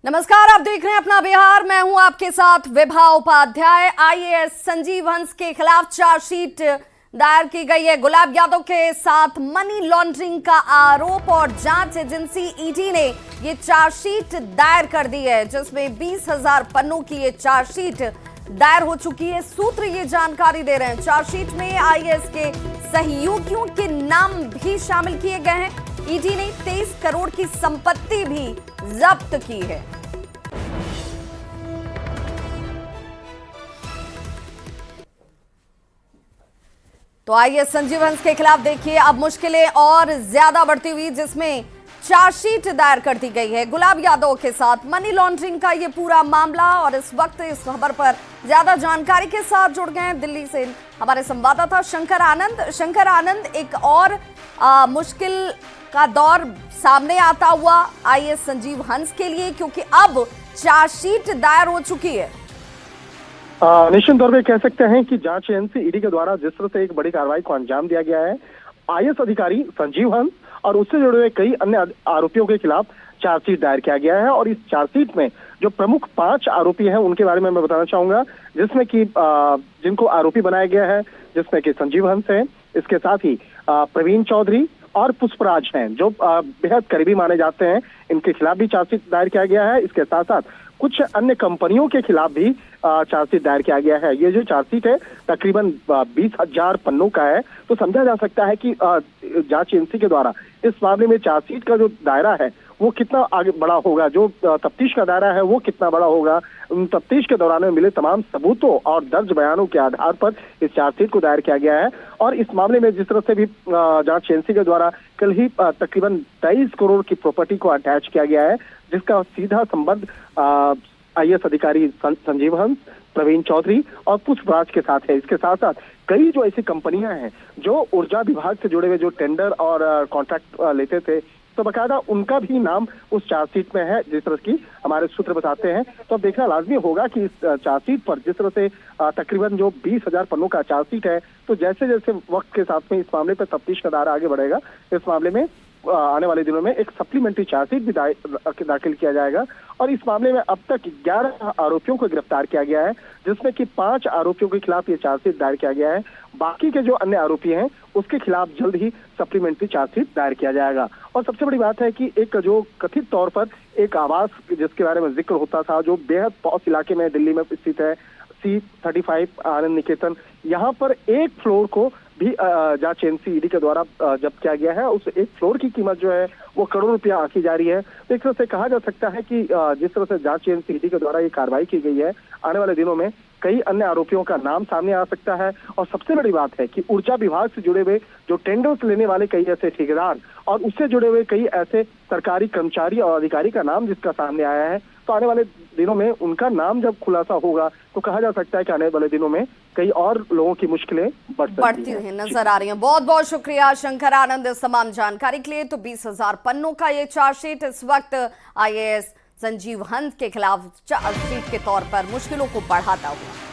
नमस्कार, आप देख रहे हैं अपना बिहार। मैं हूं आपके साथ विभा उपाध्याय। आईएएस संजीव हंस के खिलाफ चार्जशीट दायर की गई है। गुलाब यादव के साथ मनी लॉन्ड्रिंग का आरोप और जांच एजेंसी ईडी ने ये चार्जशीट दायर कर दी है, जिसमें 20,000 पन्नों की ये चार्जशीट दायर हो चुकी है। सूत्र ये जानकारी दे रहे हैं, चार्जशीट में आईएएस के सहयोगियों के नाम भी शामिल किए गए हैं। ईडी ने 23 करोड़ की संपत्ति भी जब्त की है। तो आइए संजीव हंस के खिलाफ देखिए अब मुश्किलें और ज्यादा बढ़ती हुई, जिसमें चार्जशीट दायर कर दी गई है गुलाब यादव के साथ मनी लॉन्ड्रिंग का ये पूरा मामला। और इस वक्त इस खबर पर ज्यादा जानकारी के साथ जुड़ गए हैं दिल्ली से हमारे संवाददाता शंकर आनंद। शंकर आनंद, एक और मुश्किल का दौर सामने आता हुआ आईएएस संजीव हंस के लिए, क्योंकि अब चार्जशीट दायर हो चुकी है। निश्चित तौर पे कह सकते हैं कि जांच एजेंसी ईडी के द्वारा जिस तरह से एक बड़ी कार्रवाई को अंजाम दिया गया है, आईएएस अधिकारी संजीव हंस और उससे जुड़े हुए कई अन्य आरोपियों के खिलाफ चार्जशीट दायर किया गया है। और इस चार्जशीट में जो प्रमुख 5 आरोपी हैं उनके बारे में मैं बताना चाहूंगा, जिसमें कि जिनको आरोपी बनाया गया है, जिसमें कि संजीव हंस है, इसके साथ ही प्रवीण चौधरी और पुष्पराज हैं, जो बेहद करीबी माने जाते हैं। इनके खिलाफ भी चार्जशीट दायर किया गया है। इसके साथ साथ कुछ अन्य कंपनियों के खिलाफ भी चार्जशीट दायर किया गया है। ये जो चार्जशीट है तकरीबन 20,000 पन्नों का है। तो समझा जा सकता है कि जांच एजेंसी के द्वारा इस मामले में चार्जशीट का जो दायरा है वो कितना आगे बड़ा होगा, जो तफ्तीश का दायरा है वो कितना बड़ा होगा। तफ्तीश के दौरान में मिले तमाम सबूतों और दर्ज बयानों के आधार पर इस चार्जशीट को दायर किया गया है। और इस मामले में जिस तरह से भी जांच एजेंसी के द्वारा कल ही तकरीबन 23 करोड़ की प्रॉपर्टी को अटैच किया गया है, जिसका सीधा संबंध आईएएस अधिकारी संजीव हंस, प्रवीण चौधरी और पुष्पराज के साथ है। इसके साथ साथ कई जो ऐसी कंपनियां हैं जो ऊर्जा विभाग से जुड़े हुए जो टेंडर और कॉन्ट्रैक्ट लेते थे, तो बकायदा उनका भी नाम उस चार्जशीट में है, जिस तरह की हमारे सूत्र बताते हैं। तो अब देखना लाजमी होगा कि इस चार्जशीट पर जिस तरह से तकरीबन जो 20,000 पन्नों का चार्जशीट है, तो जैसे जैसे वक्त के साथ में इस मामले पर तफ्तीश का दायरा आगे बढ़ेगा, इस मामले में आने वाले दिनों में एक सप्लीमेंट्री चार्जशीट भी दाखिल किया जाएगा। और इस मामले में अब तक 11 आरोपियों को गिरफ्तार किया गया है, जिसमें कि 5 आरोपियों के खिलाफ ये चार्जशीट दायर किया गया है। बाकी के जो अन्य आरोपी हैं उसके खिलाफ जल्द ही सप्लीमेंट्री चार्जशीट दायर किया जाएगा। और सबसे बड़ी बात है कि एक जो कथित तौर पर एक आवास जिसके बारे में जिक्र होता था, जो बेहद पॉश इलाके में दिल्ली में स्थित है, C35 आनंद निकेतन, यहाँ पर एक फ्लोर को भी जांच एजेंसी ईडी के द्वारा जब्त किया गया है। उस एक फ्लोर की कीमत जो है वो करोड़ रुपया आंकी जा रही है। तो एक तरह से कहा जा सकता है कि जिस तरह से जांच एजेंसी ईडी के द्वारा ये कार्रवाई की गई है, आने वाले दिनों में कई अन्य आरोपियों का नाम सामने आ सकता है। और सबसे बड़ी बात है कि ऊर्जा विभाग से जुड़े हुए जो टेंडर्स लेने वाले कई ऐसे ठेकेदार और उससे जुड़े हुए कई ऐसे सरकारी कर्मचारी और अधिकारी का नाम जिसका सामने आया है, तो आने वाले दिनों में उनका नाम जब खुलासा होगा तो कहा जा सकता है कि आने वाले दिनों में कई और लोगों की मुश्किलें बढ़ती हुई नजर आ रही हैं। बहुत बहुत शुक्रिया शंकर आनंद इस तमाम जानकारी के लिए। तो 20,000 पन्नों का ये चार्जशीट इस वक्त आईएएस संजीव हंस के खिलाफ चार्जशीट के तौर पर मुश्किलों को बढ़ाता हुआ।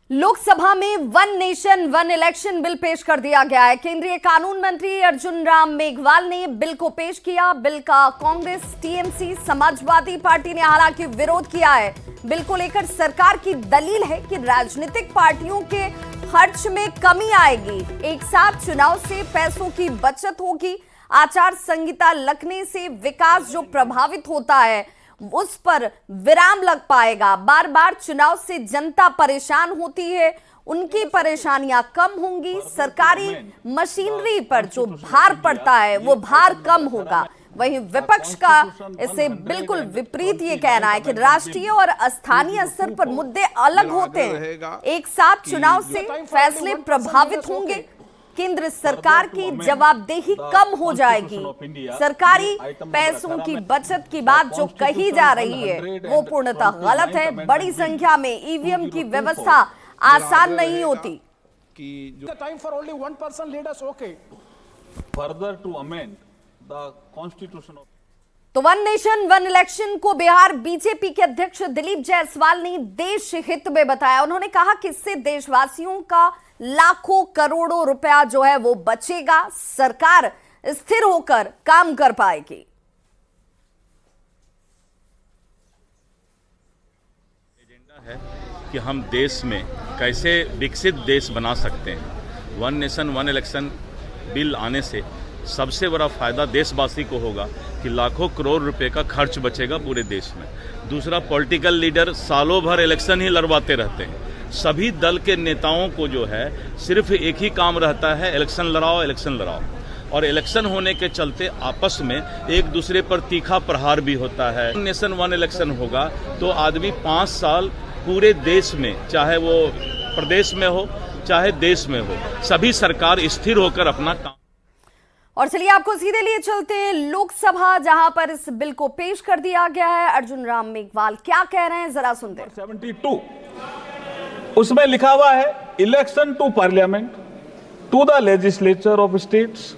लोकसभा में one nation one election bill पेश कर दिया गया है। केंद्रीय कानून मंत्री अर्जुन राम मेघवाल ने बिल को पेश किया। बिल का कांग्रेस, टीएमसी, समाजवादी पार्टी ने हालांकि विरोध किया है। बिल को लेकर सरकार की दलील है कि राजनीतिक पार्टियों के खर्च में कमी आएगी, एक साथ चुनाव से पैसों की बचत होगी, आचार संहिता लगने से विकास जो प्रभावित होता है उस पर विराम लग पाएगा, बार बार चुनाव से जनता परेशान होती है, उनकी परेशानियां कम होंगी, सरकारी मशीनरी पर जो भार पड़ता है वो भार कम होगा। वहीं विपक्ष का इससे बिल्कुल विपरीत ये कहना है कि राष्ट्रीय और स्थानीय स्तर पर मुद्दे अलग होते हैं, एक साथ चुनाव से फैसले प्रभावित होंगे, केंद्र सरकार की जवाबदेही कम हो जाएगी, सरकारी पैसों की बचत की बात जो कही जा रही है वो पूर्णतः गलत है। बड़ी संख्या में ईवीएम की व्यवस्था आसान नहीं होती। तो वन नेशन वन इलेक्शन को बिहार बीजेपी के अध्यक्ष दिलीप जायसवाल ने देश हित में बताया। उन्होंने कहा कि इससे देशवासियों का लाखों करोड़ों रुपया जो है वो बचेगा। सरकार स्थिर होकर काम कर पाएगी। एजेंडा है कि हम देश में कैसे विकसित देश बना सकते हैं। One nation one election bill आने से सबसे बड़ा फायदा देशवासी को होगा कि लाखों करोड़ रुपए का खर्च बचेगा पूरे देश में। दूसरा, पॉलिटिकल लीडर सालों भर इलेक्शन ही लड़वाते रहते हैं। सभी दल के नेताओं को जो है सिर्फ एक ही काम रहता है, इलेक्शन लड़ाओ, इलेक्शन लड़ाओ। और इलेक्शन होने के चलते आपस में एक दूसरे पर तीखा प्रहार भी होता है। वन नेशन वन इलेक्शन होगा तो आदमी 5 साल पूरे देश में, चाहे वो प्रदेश में हो चाहे देश में हो, सभी सरकार स्थिर होकर अपना काम। और चलिए आपको सीधे लिए चलते हैं लोकसभा, जहां पर इस बिल को पेश कर दिया गया है। अर्जुन राम मेघवाल क्या कह रहे हैं, जरा सुनते हैं। 72 उसमें लिखा हुआ है, election to parliament, to the legislature of states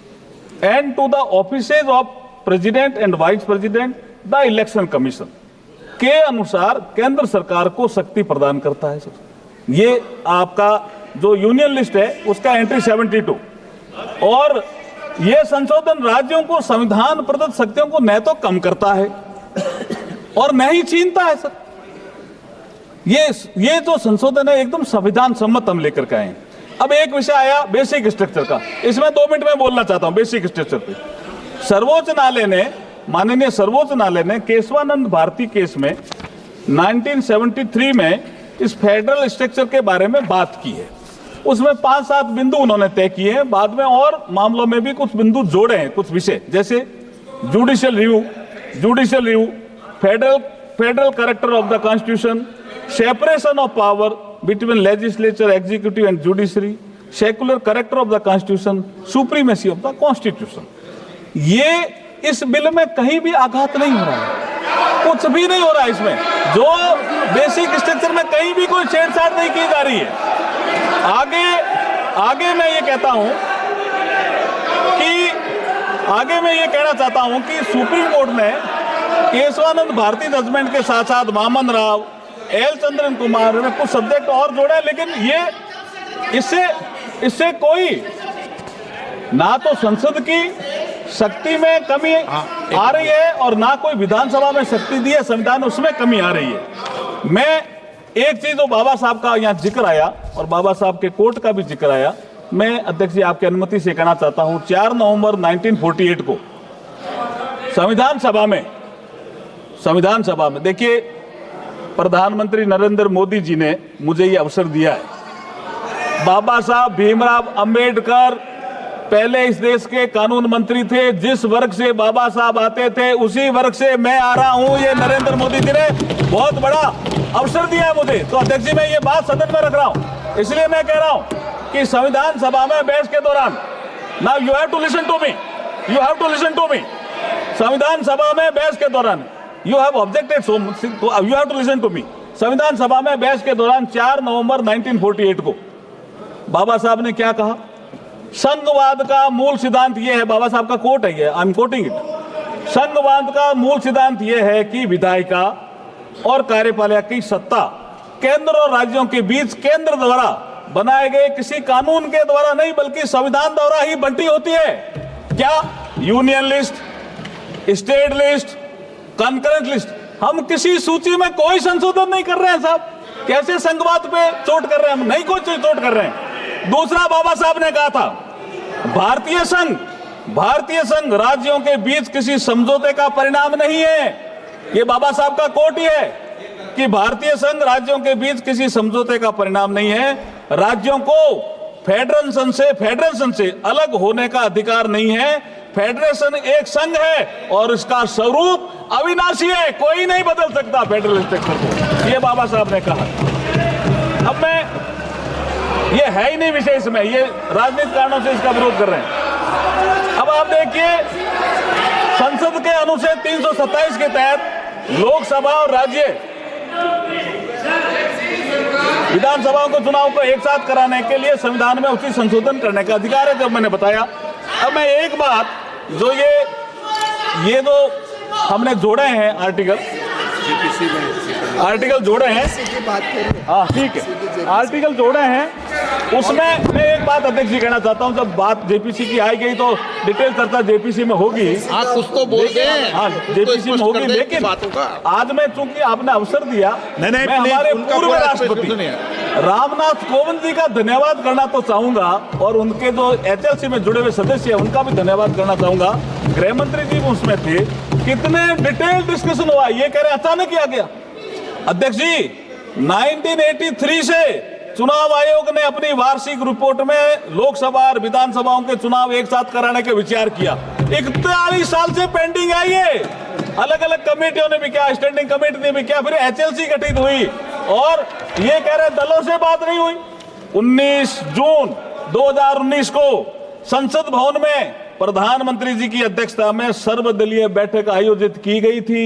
and to the offices of president and vice president the election commission के अनुसार केंद्र सरकार को शक्ति प्रदान करता है। सर, ये आपका जो यूनियन लिस्ट है उसका एंट्री 72। और ये संशोधन राज्यों को संविधान प्रदत्त शक्तियों को न तो कम करता है और न ही छीनता है। सर, ये जो संशोधन है एकदम संविधान सम्मत हम लेकर के आए हैं। अब एक विषय आया बेसिक स्ट्रक्चर का, इसमें 2 मिनट में बोलना चाहता हूं। बेसिक स्ट्रक्चर पे सर्वोच्च न्यायालय ने, माननीय सर्वोच्च न्यायालय ने केशवानंद भारती केस में 1973 में इस फेडरल स्ट्रक्चर के बारे में बात की है। उसमें 5-7 बिंदु उन्होंने तय किए हैं। बाद में और मामलों में भी कुछ बिंदु जोड़े हैं, कुछ विषय, जैसे judicial review, federal character of the constitution, separation of power between legislature, executive and judiciary, secular character of the constitution, supremacy of the constitution. ये इस बिल में कहीं भी आघात नहीं हो रहा है, कुछ भी नहीं हो रहा है इसमें। जो बेसिक स्ट्रक्चर में कहीं भी कोई छेड़छाड़ नहीं की जा रही है। आगे मैं ये कहता हूं कि मैं ये कहना चाहता हूं कि सुप्रीम कोर्ट ने केशवानंद भारती जजमेंट के साथ साथ वामन राव, एल चंद्रन कुमार ने कुछ सब्जेक्ट और जोड़ा है, लेकिन ये इससे कोई ना तो संसद की शक्ति में कमी आ रही है और ना कोई विधानसभा में शक्ति दी है संविधान, उसमें कमी आ रही है। मैं एक चीज, जो बाबा साहब का यहाँ जिक्र आया और बाबा साहब के कोर्ट का भी जिक्र आया, मैं अध्यक्ष जी आपकी अनुमति से कहना चाहता हूं। 4 नवंबर 1948 को संविधान सभा में देखिए, प्रधानमंत्री नरेंद्र मोदी जी ने मुझे ये अवसर दिया है। बाबा साहब भीमराव अंबेडकर पहले इस देश के कानून मंत्री थे। जिस वर्ग से बाबा साहब आते थे उसी वर्ग से मैं आ रहा हूं। ये नरेंद्र मोदी जी ने बहुत बड़ा अवसर दिया है मुझे। तो अध्यक्ष जी, मैं ये बात सदन में रख रहा हूं, इसलिए मैं कह रहा हूं कि संविधान सभा में बहस के दौरान, now you have to listen to me, संविधान सभा में बहस के दौरान you have objected, so you have to listen to me. संविधान सभा में बहस के दौरान 4 नवंबर 1948 को बाबा साहब ने क्या कहा? संघवाद का मूल सिद्धांत यह है, बाबा साहब का कोट है ये, आई एम कोटिंग इट। संघवाद का मूल सिद्धांत यह है कि विधायिका और कार्यपालिका की सत्ता केंद्र और राज्यों के बीच केंद्र द्वारा बनाए गए किसी कानून के द्वारा नहीं बल्कि संविधान द्वारा ही बंटी होती है। क्या? Union list, state list, concurrent list. हम किसी सूची में कोई संशोधन नहीं कर रहे हैं साहब। कैसे संघवाद पे चोट कर रहे हैं? हम नहीं कोई चोट कर रहे हैं। दूसरा, बाबा साहब ने कहा था भारतीय संघ राज्यों के बीच किसी समझौते का परिणाम नहीं है। ये बाबा साहब का कोट ही है कि भारतीय संघ राज्यों के बीच किसी समझौते का परिणाम नहीं है। राज्यों को फेडरेशन से अलग होने का अधिकार नहीं है। फेडरेशन एक संघ है और इसका स्वरूप अविनाशी है, कोई नहीं बदल सकता फेडरल स्ट्रक्चर को, ये बाबा साहब ने कहा। अब ये है ही नहीं विषय इसमें, ये राजनीतिक कारणों से इसका विरोध कर रहे हैं। अब आप देखिए, संसद के अनुच्छेद 327 के तहत लोकसभा और राज्य विधानसभाओं को चुनाव को एक साथ कराने के लिए संविधान में उचित संशोधन करने का अधिकार है, जब मैंने बताया। अब मैं एक बात, जो ये जो हमने जोड़े हैं आर्टिकल जोड़े हैं, हाँ ठीक है, आर्टिकल जोड़े हैं, उसमें मैं एक बात बात अध्यक्ष जी कहना चाहता हूं, जब बात जेपीसी की आई गई तो डिटेल चर्चा जेपीसी में होगी। आप कुछ तो बोल दें। हाँ, जेपीसी में होगी, लेकिन आज मैं चूंकि आपने अवसर दिया, मैं हमारे पूर्व राष्ट्रपति रामनाथ कोविंद जी का धन्यवाद करना तो चाहूंगा, और उनके जो एचएलसी में जुड़े हुए सदस्य हैं उनका भी धन्यवाद करना चाहूंगा। गृह मंत्री जी भी उसमें थे। कितने डिटेल डिस्कशन हुआ, ये कह रहे अचानक ही आ गया। अध्यक्ष जी, 1983 से चुनाव आयोग ने अपनी वार्षिक रिपोर्ट में लोकसभा और विधानसभाओं के चुनाव एक साथ कराने का विचार किया। 41 साल से पेंडिंग है ये। अलग अलग कमेटियों ने भी किया, स्टैंडिंग कमेटी ने भी किया, फिर एचएलसी गठित हुई, और ये कह रहे दलों से बात नहीं हुई। 19 जून 2019 को संसद भवन में प्रधानमंत्री जी की अध्यक्षता में सर्वदलीय बैठक आयोजित की गई थी,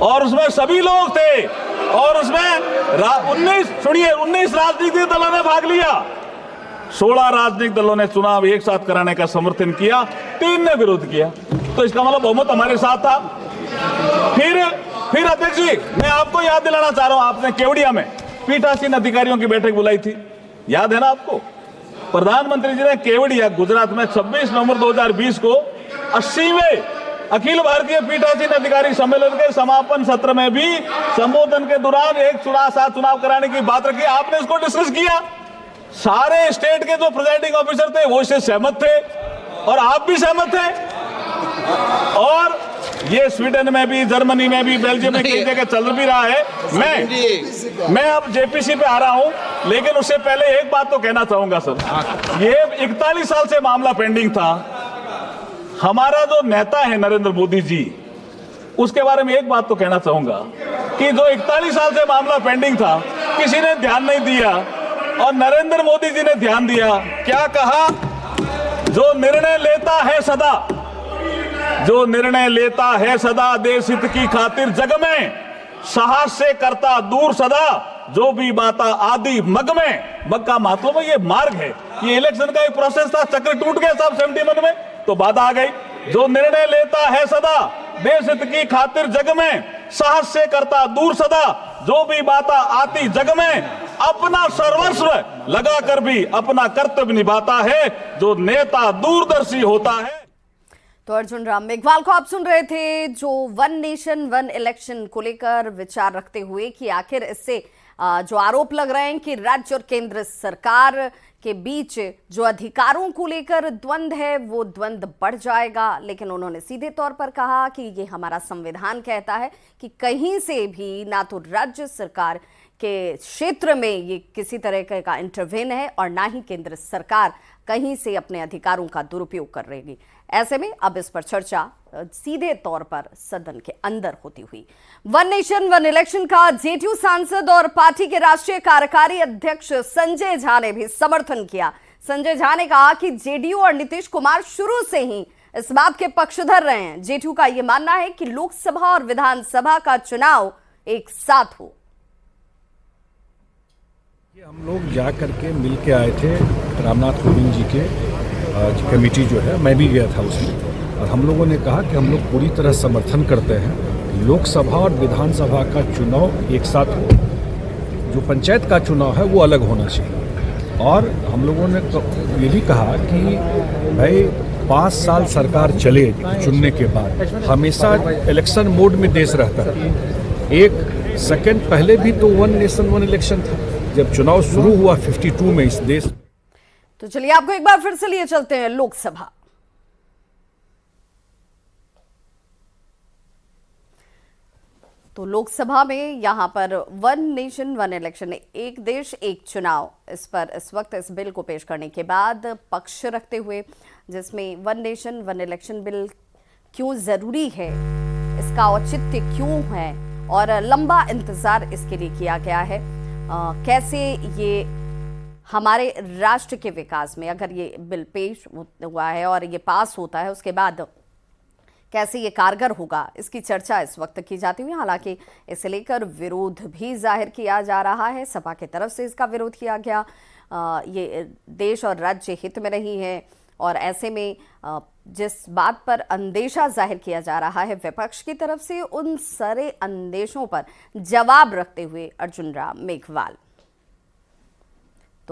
और उसमें सभी लोग थे, और उसमें 19 राजनीतिक दलों ने भाग लिया। 16 राजनीतिक दलों ने चुनाव एक साथ कराने का समर्थन किया, 3 ने विरोध किया। तो इसका मतलब बहुमत हमारे साथ था। फिर अध्यक्ष जी, मैं आपको याद दिलाना चाह रहा हूं, आपने केवड़िया में पीठासीन अधिकारियों की बैठक बुलाई थी, याद है ना आपको? प्रधानमंत्री जी ने केवड़िया गुजरात में 26 नवंबर 2020 को 80वें अखिल भारतीय पीठासीन अधिकारी सम्मेलन के समापन सत्र में भी संबोधन के दौरान एक चुनाव कराने की बात रखी। आपने इसको डिस्कस किया। सारे स्टेट के जो प्रिजाइडिंग ऑफिसर थे वो इससे सहमत थे, और आप भी सहमत थे। और ये स्वीडन में भी, जर्मनी में भी, बेल्जियम में कई जगह चल भी रहा है। मैं अब जेपीसी पे आ रहा हूं, लेकिन उससे पहले एक बात तो कहना चाहूंगा सर। ये 41 साल से मामला पेंडिंग था। हमारा जो नेता है नरेंद्र मोदी जी, उसके बारे में एक बात तो कहना चाहूंगा कि जो 41 साल से मामला पेंडिंग था, किसी ने ध्यान नहीं दिया, और नरेंद्र मोदी जी ने ध्यान दिया। क्या कहा? जो निर्णय लेता है सदा, जो निर्णय लेता है सदा देश हित की खातिर जग में, साहस से करता दूर सदा जो भी बाता आदि मग में। मग का मतलब है ये मार्ग है। ये इलेक्शन का एक प्रोसेस था, चक्र टूट गया साहब 71 में, तो बाधा आ गई। जो निर्णय लेता है सदा देश हित की खातिर जग में, साहस से करता दूर सदा जो भी बाता आती जग में, अपना सर्वस्व लगा कर भी अपना कर्तव्य निभाता है, जो नेता दूरदर्शी होता है। तो अर्जुन राम मेघवाल को आप सुन रहे थे, जो वन नेशन वन इलेक्शन को लेकर विचार रखते हुए कि आखिर इससे जो आरोप लग रहे हैं कि राज्य और केंद्र सरकार के बीच जो अधिकारों को लेकर द्वंद्व है वो द्वंद्व बढ़ जाएगा। लेकिन उन्होंने सीधे तौर पर कहा कि ये हमारा संविधान कहता है कि कहीं से भी ना तो राज्य सरकार के क्षेत्र में ये किसी तरह का इंटरवेन है, और ना ही केंद्र सरकार कहीं से अपने अधिकारों का दुरुपयोग कर रही। ऐसे में अब इस पर चर्चा सीधे तौर पर सदन के अंदर होती हुई। वन नेशन वन इलेक्शन का जेडीयू सांसद और पार्टी के राष्ट्रीय कार्यकारी अध्यक्ष संजय झा ने भी समर्थन किया। संजय झा ने कहा कि जेडीयू और नीतीश कुमार शुरू से ही इस बात के पक्षधर रहे हैं। जेडीयू का यह मानना है कि लोकसभा और विधानसभा का चुनाव एक साथ हो। हम लोग जा करके मिल के आए थे रामनाथ कोविंद जी के कमेटी जो है, मैं भी गया था उसमें, और हम लोगों ने कहा कि हम लोग पूरी तरह समर्थन करते हैं लोकसभा और विधानसभा का चुनाव एक साथ हो। जो पंचायत का चुनाव है वो अलग होना चाहिए। और हम लोगों ने ये भी कहा कि भाई 5 साल सरकार चले चुनने के बाद हमेशा इलेक्शन मोड में देश रहता है। एक सेकंड पहले भी तो वन नेशन वन इलेक्शन था, जब चुनाव शुरू हुआ 52 में इस देश। तो चलिए आपको एक बार फिर से लिए चलते हैं लोकसभा। तो लोकसभा में यहां पर वन नेशन वन इलेक्शन, एक देश एक चुनाव, इस पर इस वक्त इस बिल को पेश करने के बाद पक्ष रखते हुए, जिसमें one nation one election bill क्यों जरूरी है, इसका औचित्य क्यों है, और लंबा इंतजार इसके लिए किया गया है, कैसे ये हमारे राष्ट्र के विकास में, अगर ये बिल पेश हुआ है और ये पास होता है, उसके बाद कैसे ये कारगर होगा, इसकी चर्चा इस वक्त की जाती हुई। हालांकि इसे लेकर विरोध भी जाहिर किया जा रहा है, सपा की तरफ से इसका विरोध किया गया। ये देश और राज्य हित में नहीं है, और ऐसे में जिस बात पर अंदेशा जाहिर किया जा रहा है विपक्ष की तरफ से, उन सारे अंदेशों पर जवाब रखते हुए अर्जुन राम मेघवाल।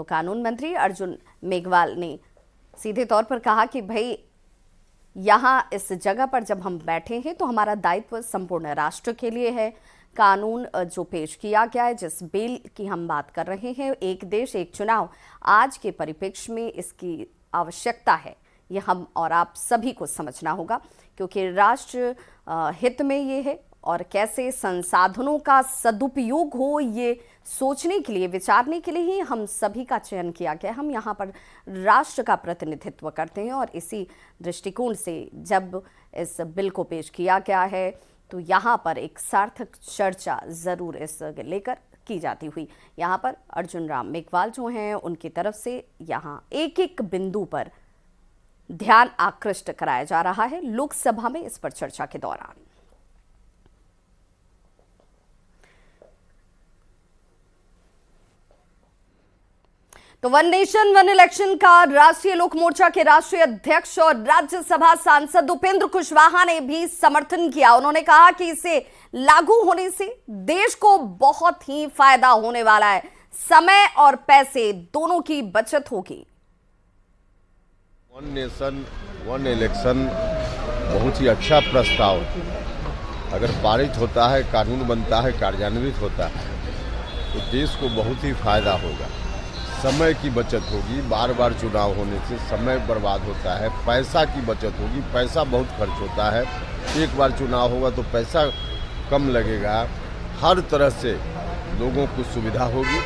तो कानून मंत्री अर्जुन मेघवाल ने सीधे तौर पर कहा कि भाई यहाँ इस जगह पर जब हम बैठे हैं तो हमारा दायित्व संपूर्ण राष्ट्र के लिए है। कानून जो पेश किया गया है, जिस बिल की हम बात कर रहे हैं, एक देश एक चुनाव, आज के परिप्रेक्ष्य में इसकी आवश्यकता है। ये हम और आप सभी को समझना होगा, क्योंकि राष्ट्र हित में ये है और कैसे संसाधनों का सदुपयोग हो, ये सोचने के लिए, विचारने के लिए ही हम सभी का चयन किया गया। हम यहाँ पर राष्ट्र का प्रतिनिधित्व करते हैं और इसी दृष्टिकोण से जब इस बिल को पेश किया गया है तो यहाँ पर एक सार्थक चर्चा जरूर इस लेकर की जाती हुई। यहाँ पर अर्जुन राम मेघवाल जो हैं, उनकी तरफ से यहाँ एक एक बिंदु पर ध्यान आकृष्ट कराया जा रहा है लोकसभा में इस पर चर्चा के दौरान। तो वन नेशन वन इलेक्शन का राष्ट्रीय लोक मोर्चा के राष्ट्रीय अध्यक्ष और राज्यसभा सांसद उपेंद्र कुशवाहा ने भी समर्थन किया। उन्होंने कहा कि इसे लागू होने से देश को बहुत ही फायदा होने वाला है, समय और पैसे दोनों की बचत होगी। वन नेशन वन इलेक्शन बहुत ही अच्छा प्रस्ताव अगर पारित होता है, कानून बनता है, कार्यान्वित होता है तो देश को बहुत ही फायदा होगा। समय की बचत होगी, बार बार चुनाव होने से समय बर्बाद होता है, पैसा की बचत होगी, पैसा बहुत खर्च होता है। एक बार चुनाव होगा तो पैसा कम लगेगा, हर तरह से लोगों को सुविधा होगी।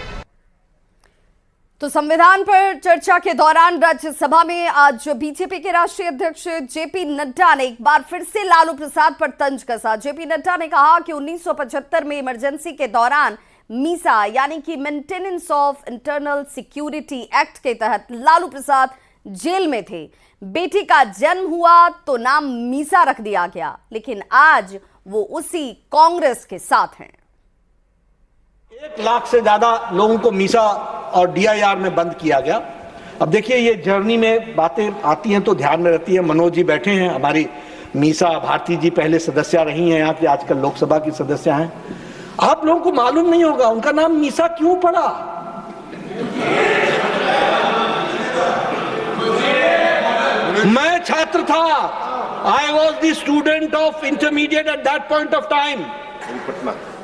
तो संविधान पर चर्चा के दौरान राज्यसभा में आज बीजेपी के राष्ट्रीय अध्यक्ष जेपी नड्डा ने एक बार फिर से लालू प्रसाद पर तंज कसा। जेपी नड्डा ने कहा कि 1975 में इमरजेंसी के दौरान मीसा यानी कि maintenance of internal security act के तहत लालू प्रसाद जेल में थे। बेटी का जन्म हुआ तो नाम मीसा रख दिया गया, लेकिन आज वो उसी कांग्रेस के साथ हैं। 1 लाख से ज्यादा लोगों को मीसा और डीआईआर में बंद किया गया। अब देखिए, ये जर्नी में बातें आती हैं तो ध्यान में रहती है। मनोज जी बैठे हैं, हमारी मीसा भारती जी पहले सदस्य रही हैं यहाँ की, आजकल लोकसभा की सदस्य हैं। आप लोगों को मालूम नहीं होगा उनका नाम मीसा क्यों पड़ा। मैं छात्र था, I was the student of intermediate at that point of time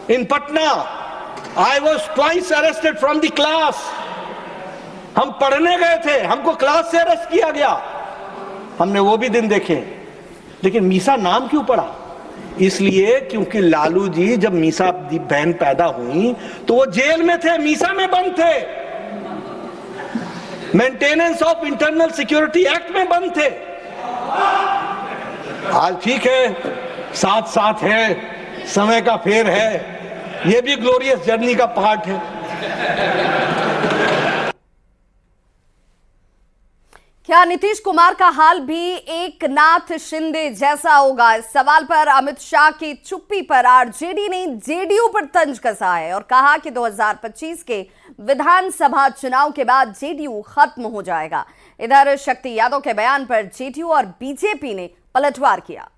in Patna. I was twice arrested from the class. हम पढ़ने गए थे, हमको क्लास से अरेस्ट किया गया, हमने वो भी दिन देखे। लेकिन मीसा नाम क्यों पड़ा? इसलिए क्योंकि लालू जी जब मीसा बहन पैदा हुई तो वो जेल में थे, मीसा में बंद थे, maintenance of internal security act में बंद थे। आज ठीक है, साथ साथ है, समय का फेर है, ये भी ग्लोरियस जर्नी का पार्ट है। क्या नीतीश कुमार का हाल भी एक नाथ शिंदे जैसा होगा? इस सवाल पर अमित शाह की चुप्पी पर आरजेडी ने जेडीयू पर तंज कसा है और कहा कि 2025 के विधानसभा चुनाव के बाद जेडीयू खत्म हो जाएगा। इधर शक्ति यादव के बयान पर जेडीयू और बीजेपी ने पलटवार किया।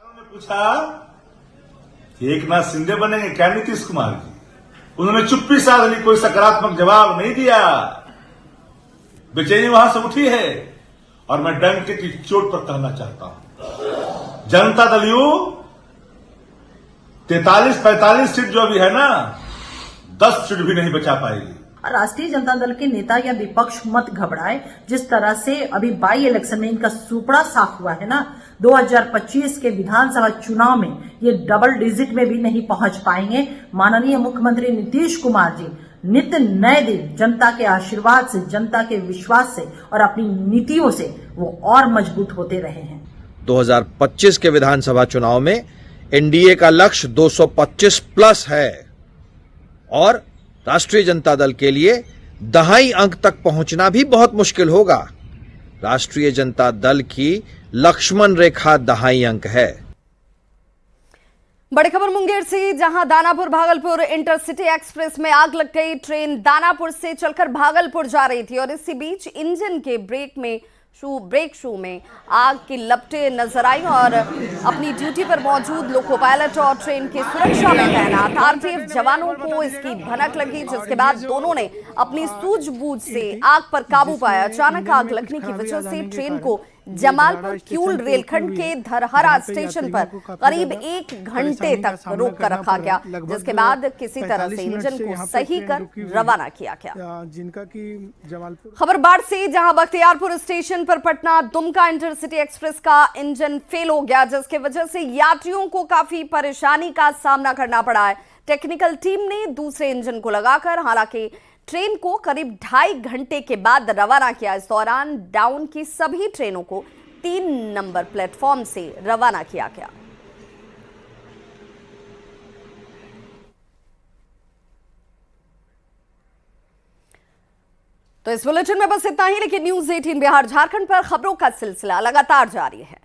उन्होंने पूछा कि एक नाथ शिंदे बनेंगे क्या नीतीश कुमार जी? उन्होंने चुप्पी साध ली, कोई सकारात्मक जवाब नहीं दिया। बेचैनी वहां से उठी है और मैं डंके की चोट पर कहना चाहता हूं, जनता दल यू 43-45 सीट जो अभी है ना, 10 सीट भी नहीं बचा पाएगी। राष्ट्रीय जनता दल के नेता या विपक्ष मत घबराए। जिस तरह से अभी बाई इलेक्शन में इनका सुपड़ा साफ हुआ है ना, 2025 के विधानसभा चुनाव में ये डबल डिजिट में भी नहीं पहुंच पाएंगे। माननीय मुख्यमंत्री नीतीश कुमार जी नित्य नए दिन जनता के आशीर्वाद से, जनता के विश्वास से और अपनी नीतियों से वो और मजबूत होते रहे हैं। 2025 के विधानसभा चुनाव में एनडीए का लक्ष्य 225 प्लस है और राष्ट्रीय जनता दल के लिए दहाई अंक तक पहुंचना भी बहुत मुश्किल होगा। राष्ट्रीय जनता दल की लक्ष्मण रेखा दहाई अंक है। बड़ी खबर मुंगेर से, जहां दानापुर भागलपुर इंटरसिटी एक्सप्रेस में आग लग गई। ट्रेन दानापुर से चलकर भागलपुर जा रही थी और इसी बीच इंजन के ब्रेक में ब्रेक शू में आग की लपटें नजर आई और अपनी ड्यूटी पर मौजूद लोको पायलट और ट्रेन की सुरक्षा में तैनात आरपीएफ जवानों को इसकी भनक लगी, जिसके बाद दोनों ने अपनी सूझबूझ से आग पर काबू पाया। अचानक आग लगने की वजह से ट्रेन को जमालपुर किऊल रेलखंड के धरहरा स्टेशन पर करीब 1 घंटे तक रोक कर रखा गया, जिसके बाद किसी तरह से इंजन को सही कर रवाना किया गया। जिनका की जमालपुर खबर बाढ़ से, जहां बख्तियारपुर स्टेशन पर पटना दुमका इंटरसिटी एक्सप्रेस का इंजन फेल हो गया, जिसके वजह से यात्रियों को काफी परेशानी का सामना करना पड़ा है। टेक्निकल टीम ने दूसरे इंजन को लगाकर हालांकि ट्रेन को करीब 2.5 घंटे के बाद रवाना किया। इस दौरान डाउन की सभी ट्रेनों को 3 नंबर प्लेटफॉर्म से रवाना किया गया। तो इस बुलेटिन में बस इतना ही, लेकिन न्यूज़ 18 बिहार झारखंड पर खबरों का सिलसिला लगातार जारी है।